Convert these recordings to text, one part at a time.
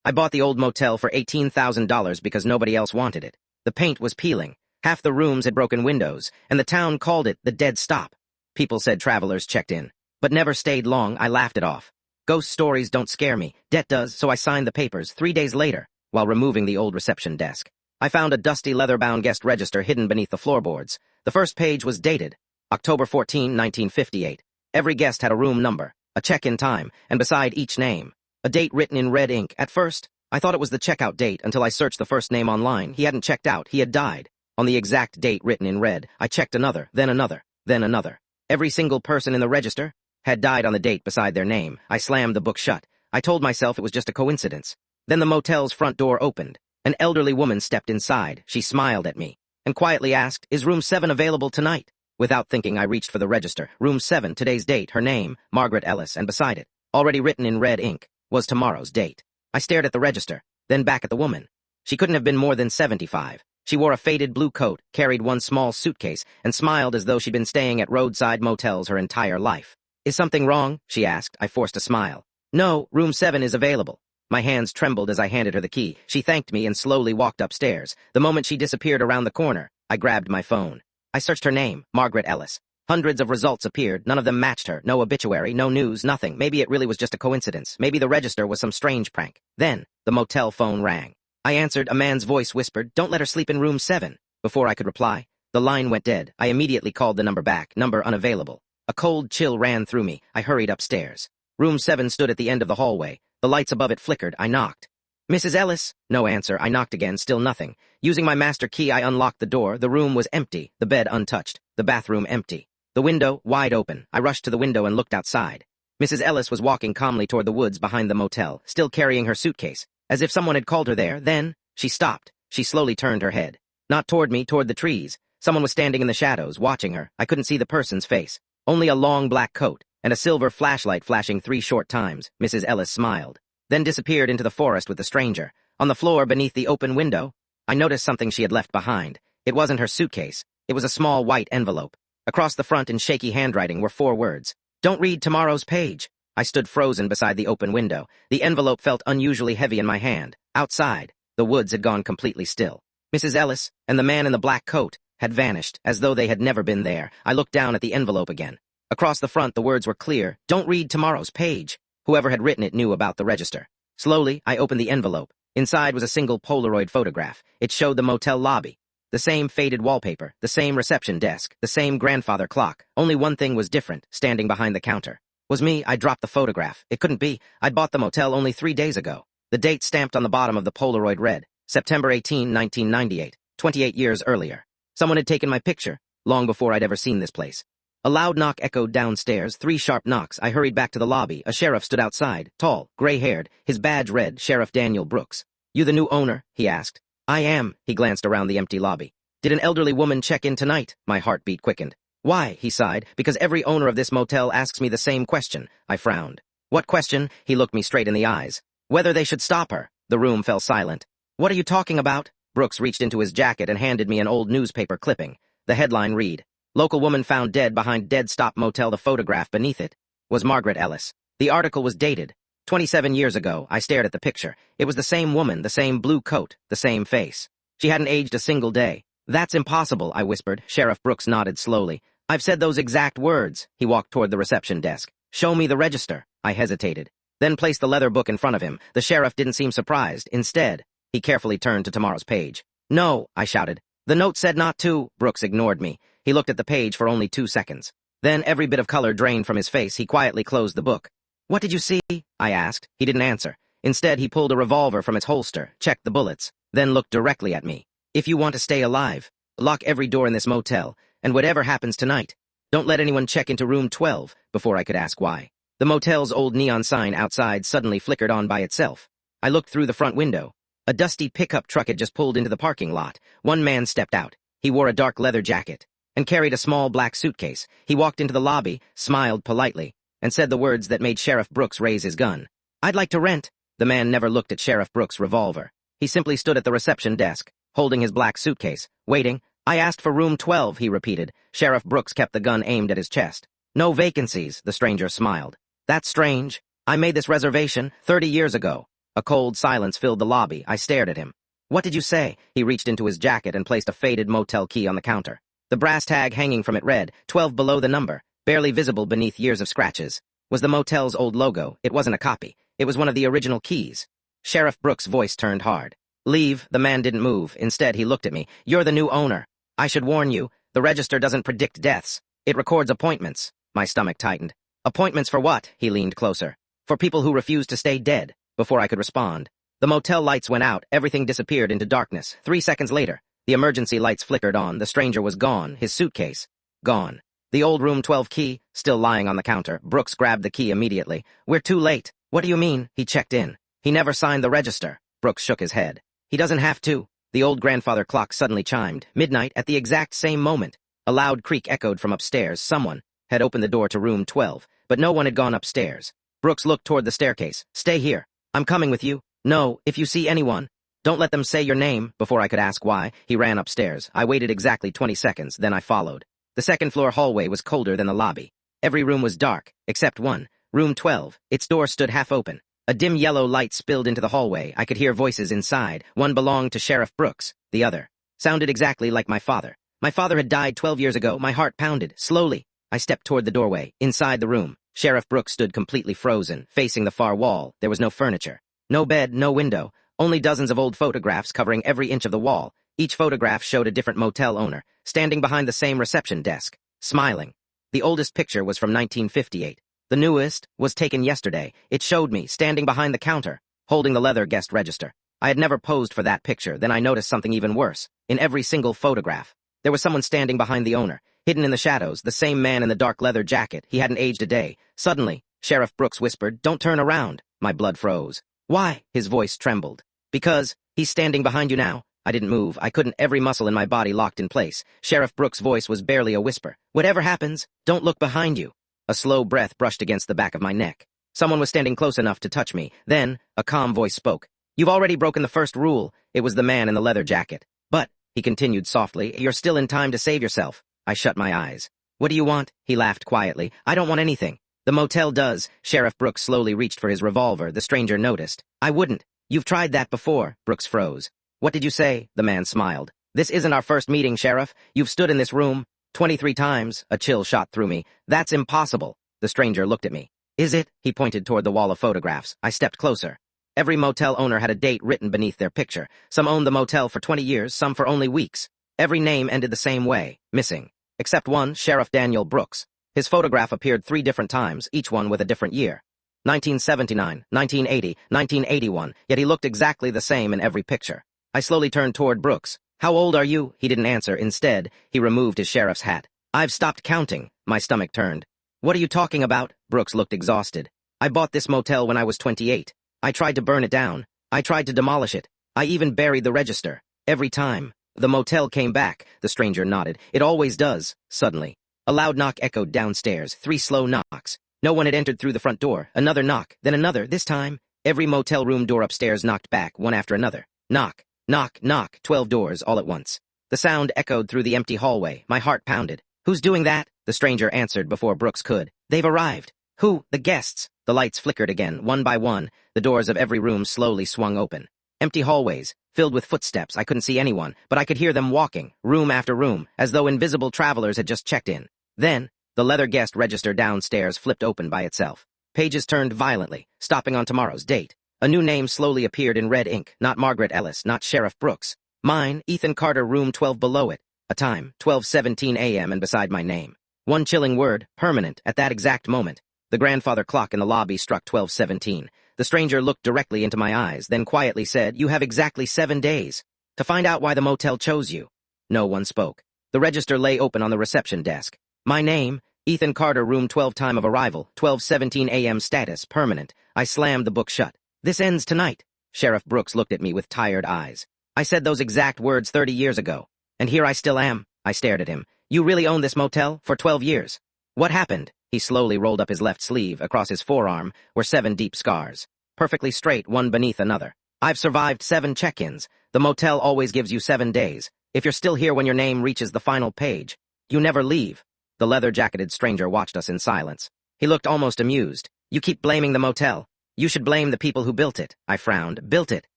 I bought the old motel for $18,000 because nobody else wanted it. The paint was peeling. Half the rooms had broken windows, and the town called it the dead stop. People said travelers checked in, but never stayed long. I laughed it off. Ghost stories don't scare me. Debt does, so I signed the papers 3 days later, while removing the old reception desk. I found a dusty leather-bound guest register hidden beneath the floorboards. The first page was dated October 14, 1958. Every guest had a room number, a check-in time, and beside each name, a date written in red ink. At first, I thought it was the checkout date until I searched the first name online. He hadn't checked out, he had died. On the exact date written in red, I checked another, then another, then another. Every single person in the register had died on the date beside their name. I slammed the book shut. I told myself it was just a coincidence. Then the motel's front door opened. An elderly woman stepped inside. She smiled at me and quietly asked, "Is room 7 available tonight?" Without thinking, I reached for the register. Room 7, today's date, her name, Margaret Ellis, and beside it, already written in red ink, was tomorrow's date. I stared at the register, then back at the woman. She couldn't have been more than 75. She wore a faded blue coat, carried one small suitcase, and smiled as though she'd been staying at roadside motels her entire life. "Is something wrong?" she asked. I forced a smile. "No, room 7 is available." My hands trembled as I handed her the key. She thanked me and slowly walked upstairs. The moment she disappeared around the corner, I grabbed my phone. I searched her name, Margaret Ellis. Hundreds of results appeared. None of them matched her. No obituary, no news, nothing. Maybe it really was just a coincidence. Maybe the register was some strange prank. Then, the motel phone rang. I answered. A man's voice whispered, "Don't let her sleep in room 7. Before I could reply, the line went dead. I immediately called the number back. Number unavailable. A cold chill ran through me. I hurried upstairs. Room 7 stood at the end of the hallway. The lights above it flickered. I knocked. "Mrs. Ellis?" No answer. I knocked again. Still nothing. Using my master key, I unlocked the door. The room was empty. The bed untouched. The bathroom empty. The window wide open. I rushed to the window and looked outside. Mrs. Ellis was walking calmly toward the woods behind the motel, still carrying her suitcase, as if someone had called her there. Then, she stopped. She slowly turned her head. Not toward me, toward the trees. Someone was standing in the shadows, watching her. I couldn't see the person's face. Only a long black coat, and a silver flashlight flashing 3 short times. Mrs. Ellis smiled, then disappeared into the forest with the stranger. On the floor beneath the open window, I noticed something she had left behind. It wasn't her suitcase. It was a small white envelope. Across the front in shaky handwriting were 4 words. "Don't read tomorrow's page." I stood frozen beside the open window. The envelope felt unusually heavy in my hand. Outside, the woods had gone completely still. Mrs. Ellis and the man in the black coat had vanished, as though they had never been there. I looked down at the envelope again. Across the front, the words were clear. "Don't read tomorrow's page." Whoever had written it knew about the register. Slowly, I opened the envelope. Inside was a single Polaroid photograph. It showed the motel lobby. The same faded wallpaper, the same reception desk, the same grandfather clock. Only one thing was different, standing behind the counter. Was me. I dropped the photograph. It couldn't be. I'd bought the motel only 3 days ago. The date stamped on the bottom of the Polaroid read, September 18, 1998, 28 years earlier. Someone had taken my picture, long before I'd ever seen this place. A loud knock echoed downstairs, 3 sharp knocks. I hurried back to the lobby. A sheriff stood outside, tall, gray-haired, his badge read, Sheriff Daniel Brooks. "You the new owner?" he asked. "I am." He glanced around the empty lobby. "Did an elderly woman check in tonight?" My heartbeat quickened. "Why?" he sighed. "Because every owner of this motel asks me the same question." I frowned. "What question?" He looked me straight in the eyes. "Whether they should stop her." The room fell silent. "What are you talking about?" Brooks reached into his jacket and handed me an old newspaper clipping. The headline read, "Local woman found dead behind Dead Stop Motel." The photograph beneath it was Margaret Ellis. The article was dated 27 years ago. I stared at the picture. It was the same woman, the same blue coat, the same face. She hadn't aged a single day. "That's impossible," I whispered. Sheriff Brooks nodded slowly. "I've said those exact words." He walked toward the reception desk. "Show me the register." I hesitated, then placed the leather book in front of him. The sheriff didn't seem surprised. Instead, he carefully turned to tomorrow's page. "No," I shouted. "The note said not to." Brooks ignored me. He looked at the page for only 2 seconds. Then every bit of color drained from his face. He quietly closed the book. "What did you see?" I asked. He didn't answer. Instead, he pulled a revolver from its holster, checked the bullets, then looked directly at me. "If you want to stay alive, lock every door in this motel, and whatever happens tonight, don't let anyone check into room 12, before I could ask why. The motel's old neon sign outside suddenly flickered on by itself. I looked through the front window. A dusty pickup truck had just pulled into the parking lot. One man stepped out. He wore a dark leather jacket and carried a small black suitcase. He walked into the lobby, smiled politely, and said the words that made Sheriff Brooks raise his gun. "I'd like to rent." The man never looked at Sheriff Brooks' revolver. He simply stood at the reception desk, holding his black suitcase, waiting. "I asked for room 12, he repeated. Sheriff Brooks kept the gun aimed at his chest. "No vacancies," the stranger smiled. "That's strange. I made this reservation 30 years ago." A cold silence filled the lobby. I stared at him. What did you say? He reached into his jacket and placed a faded motel key on the counter. The brass tag hanging from it read, 12 below the number, barely visible beneath years of scratches. Was the motel's old logo. It wasn't a copy. It was one of the original keys. Sheriff Brooks' voice turned hard. Leave. The man didn't move. Instead, he looked at me. You're the new owner. I should warn you, the register doesn't predict deaths. It records appointments. My stomach tightened. Appointments for what? He leaned closer. For people who refuse to stay dead. Before I could respond, the motel lights went out. Everything disappeared into darkness. 3 seconds later, the emergency lights flickered on. The stranger was gone. His suitcase. Gone. The old room 12 key, still lying on the counter. Brooks grabbed the key immediately. We're too late. What do you mean? He checked in. He never signed the register. Brooks shook his head. He doesn't have to. The old grandfather clock suddenly chimed. Midnight at the exact same moment. A loud creak echoed from upstairs. Someone had opened the door to room 12, but no one had gone upstairs. Brooks looked toward the staircase. Stay here. I'm coming with you. No, if you see anyone, don't let them say your name. Before I could ask why, he ran upstairs. I waited exactly 20 seconds, then I followed. The second-floor hallway was colder than the lobby. Every room was dark, except one. Room 12. Its door stood half open. A dim yellow light spilled into the hallway. I could hear voices inside. One belonged to Sheriff Brooks. The other sounded exactly like my father. My father had died 12 years ago. My heart pounded. Slowly, I stepped toward the doorway. Inside the room, Sheriff Brooks stood completely frozen, facing the far wall. There was no furniture. No bed, no window. Only dozens of old photographs covering every inch of the wall. Each photograph showed a different motel owner, standing behind the same reception desk, smiling. The oldest picture was from 1958. The newest was taken yesterday. It showed me, standing behind the counter, holding the leather guest register. I had never posed for that picture. Then I noticed something even worse. In every single photograph, there was someone standing behind the owner, hidden in the shadows, the same man in the dark leather jacket. He hadn't aged a day. Suddenly, Sheriff Brooks whispered, "Don't turn around." My blood froze. Why? His voice trembled. Because he's standing behind you now. I didn't move. I couldn't. Every muscle in my body locked in place. Sheriff Brooks' voice was barely a whisper. Whatever happens, don't look behind you. A slow breath brushed against the back of my neck. Someone was standing close enough to touch me. Then, a calm voice spoke. You've already broken the first rule. It was the man in the leather jacket. But, he continued softly, you're still in time to save yourself. I shut my eyes. What do you want? He laughed quietly. I don't want anything. The motel does. Sheriff Brooks slowly reached for his revolver. The stranger noticed. I wouldn't. You've tried that before. Brooks froze. What did you say? The man smiled. This isn't our first meeting, Sheriff. You've stood in this room 23 times. A chill shot through me. That's impossible. The stranger looked at me. Is it? He pointed toward the wall of photographs. I stepped closer. Every motel owner had a date written beneath their picture. Some owned the motel for 20 years, some for only weeks. Every name ended the same way, missing. Except one, Sheriff Daniel Brooks. His photograph appeared 3 different times, each one with a different year. 1979, 1980, 1981, yet he looked exactly the same in every picture. I slowly turned toward Brooks. How old are you? He didn't answer. Instead, he removed his sheriff's hat. I've stopped counting. My stomach turned. What are you talking about? Brooks looked exhausted. I bought this motel when I was 28. I tried to burn it down. I tried to demolish it. I even buried the register. Every time. The motel came back. The stranger nodded. It always does. Suddenly, a loud knock echoed downstairs. 3 slow knocks. No one had entered through the front door. Another knock, then another. This time, every motel room door upstairs knocked back, one after another. Knock, knock, knock. 12 doors all at once. The sound echoed through the empty hallway. My heart pounded. Who's doing that? The stranger answered before Brooks could. They've arrived. Who? The guests. The lights flickered again. One by one, the doors of every room slowly swung open. Empty hallways, filled with footsteps. I couldn't see anyone, but I could hear them walking, room after room, as though invisible travelers had just checked in. Then, the leather guest register downstairs flipped open by itself. Pages turned violently, stopping on tomorrow's date. A new name slowly appeared in red ink. Not Margaret Ellis, not Sheriff Brooks. Mine, Ethan Carter, room 12 below it. A time, 12:17 a.m. and beside my name. One chilling word, permanent, at that exact moment. The grandfather clock in the lobby struck 12:17. The stranger looked directly into my eyes, then quietly said, You have exactly 7 days to find out why the motel chose you. No one spoke. The register lay open on the reception desk. My name, Ethan Carter, room 12, time of arrival, 12:17 a.m. status, permanent. I slammed the book shut. This ends tonight. Sheriff Brooks looked at me with tired eyes. I said those exact words 30 years ago. And here I still am. I stared at him. You really own this motel? For 12 years. What happened? He slowly rolled up his left sleeve. Across his forearm were 7 deep scars. Perfectly straight, one beneath another. I've survived 7 check-ins. The motel always gives you 7 days. If you're still here when your name reaches the final page, you never leave. The leather-jacketed stranger watched us in silence. He looked almost amused. You keep blaming the motel. You should blame the people who built it. I frowned. Built it?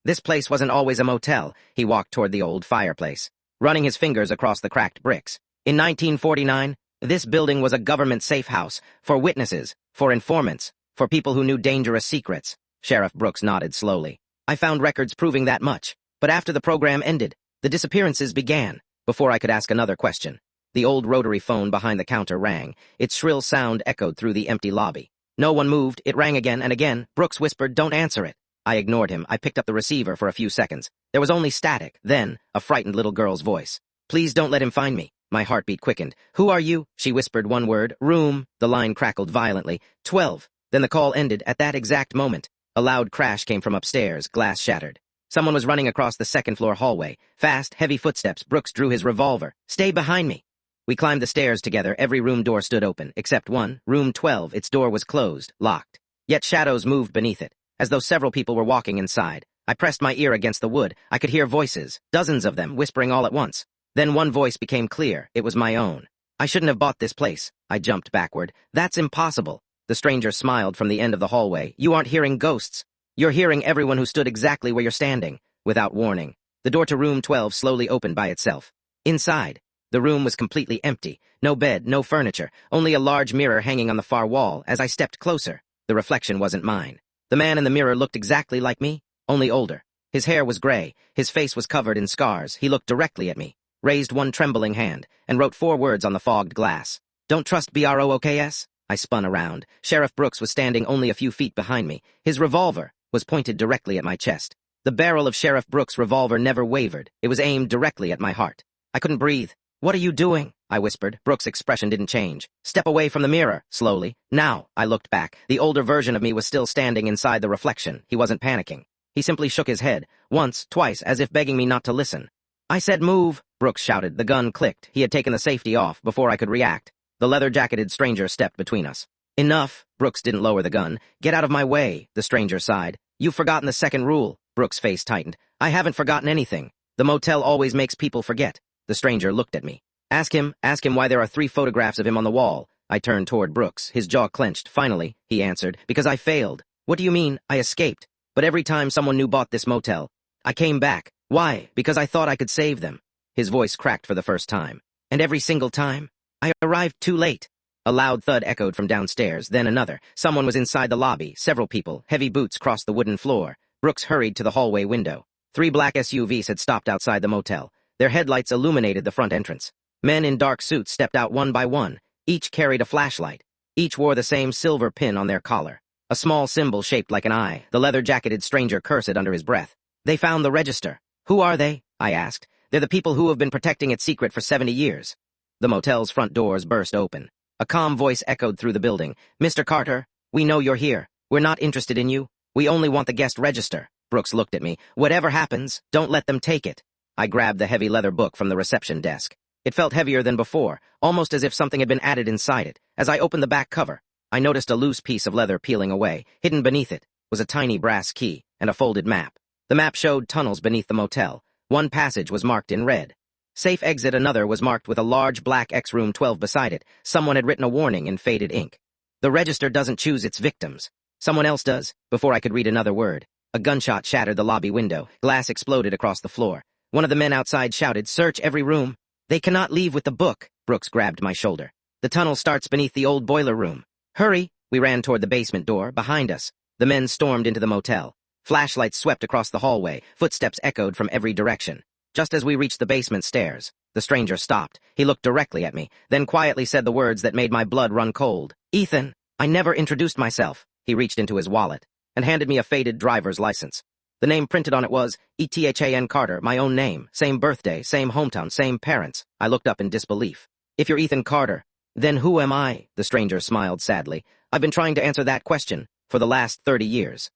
This place wasn't always a motel. He walked toward the old fireplace, running his fingers across the cracked bricks. In 1949, this building was a government safe house for witnesses, for informants, for people who knew dangerous secrets. Sheriff Brooks nodded slowly. I found records proving that much. But after the program ended, the disappearances began. Before I could ask another question, the old rotary phone behind the counter rang. Its shrill sound echoed through the empty lobby. No one moved. It rang again and again. Brooks whispered, "Don't answer it." I ignored him. I picked up the receiver for a few seconds. There was only static. Then, a frightened little girl's voice. "Please don't let him find me." My heartbeat quickened. "Who are you?" She whispered one word. "Room." The line crackled violently. 12. Then the call ended. At that exact moment, a loud crash came from upstairs. Glass shattered. Someone was running across the second-floor hallway. Fast, heavy footsteps. Brooks drew his revolver. "Stay behind me." We climbed the stairs together. Every room door stood open, except one. Room 12. Its door was closed, locked. Yet shadows moved beneath it, as though several people were walking inside. I pressed my ear against the wood. I could hear voices, dozens of them, whispering all at once. Then one voice became clear. It was my own. "I shouldn't have bought this place." I jumped backward. "That's impossible." The stranger smiled from the end of the hallway. "You aren't hearing ghosts. You're hearing everyone who stood exactly where you're standing." Without warning, the door to room 12 slowly opened by itself. Inside, the room was completely empty. No bed, no furniture, only a large mirror hanging on the far wall. As I stepped closer, the reflection wasn't mine. The man in the mirror looked exactly like me, only older. His hair was gray, his face was covered in scars. He looked directly at me, raised one trembling hand, and wrote 4 words on the fogged glass. "Don't trust Brooks." I spun around. Sheriff Brooks was standing only a few feet behind me. His revolver was pointed directly at my chest. The barrel of Sheriff Brooks' revolver never wavered. It was aimed directly at my heart. I couldn't breathe. "What are you doing?" I whispered. Brooks' expression didn't change. "Step away from the mirror," slowly. "Now." I looked back. The older version of me was still standing inside the reflection. He wasn't panicking. He simply shook his head, once, twice, as if begging me not to listen. "I said move," Brooks shouted. The gun clicked. He had taken the safety off before I could react. The leather-jacketed stranger stepped between us. "Enough." Brooks didn't lower the gun. "Get out of my way," the stranger sighed. "You've forgotten the second rule." Brooks' face tightened. "I haven't forgotten anything. The motel always makes people forget." The stranger looked at me. Ask him why there are 3 photographs of him on the wall." I turned toward Brooks, his jaw clenched. "Finally," he answered, "because I failed." "What do you mean?" "I escaped. But every time someone new bought this motel, I came back." "Why?" "Because I thought I could save them." His voice cracked for the first time. "And every single time, I arrived too late." A loud thud echoed from downstairs, then another. Someone was inside the lobby. Several people. Heavy boots crossed the wooden floor. Brooks hurried to the hallway window. 3 black SUVs had stopped outside the motel. Their headlights illuminated the front entrance. Men in dark suits stepped out one by one. Each carried a flashlight. Each wore the same silver pin on their collar, a small symbol shaped like an eye. The leather-jacketed stranger cursed under his breath. "They found the register." "Who are they?" I asked. "They're the people who have been protecting its secret for 70 years. The motel's front doors burst open. A calm voice echoed through the building. "Mr. Carter, we know you're here. We're not interested in you. We only want the guest register." Brooks looked at me. "Whatever happens, don't let them take it." I grabbed the heavy leather book from the reception desk. It felt heavier than before, almost as if something had been added inside it. As I opened the back cover, I noticed a loose piece of leather peeling away. Hidden beneath it was a tiny brass key and a folded map. The map showed tunnels beneath the motel. One passage was marked in red. Safe exit. Another was marked with a large black X room 12 beside it. Someone had written a warning in faded ink. "The register doesn't choose its victims. Someone else does." Before I could read another word, a gunshot shattered the lobby window. Glass exploded across the floor. One of the men outside shouted, "Search every room." "They cannot leave with the book." Brooks grabbed my shoulder. "The tunnel starts beneath the old boiler room." "Hurry!" We ran toward the basement door. Behind us, the men stormed into the motel. Flashlights swept across the hallway. Footsteps echoed from every direction. Just as we reached the basement stairs, the stranger stopped. He looked directly at me, then quietly said the words that made my blood run cold. "Ethan, I never introduced myself." He reached into his wallet and handed me a faded driver's license. The name printed on it was Ethan Carter, my own name, same birthday, same hometown, same parents. I looked up in disbelief. "If you're Ethan Carter, then who am I?" The stranger smiled sadly. "I've been trying to answer that question for the last 30 years.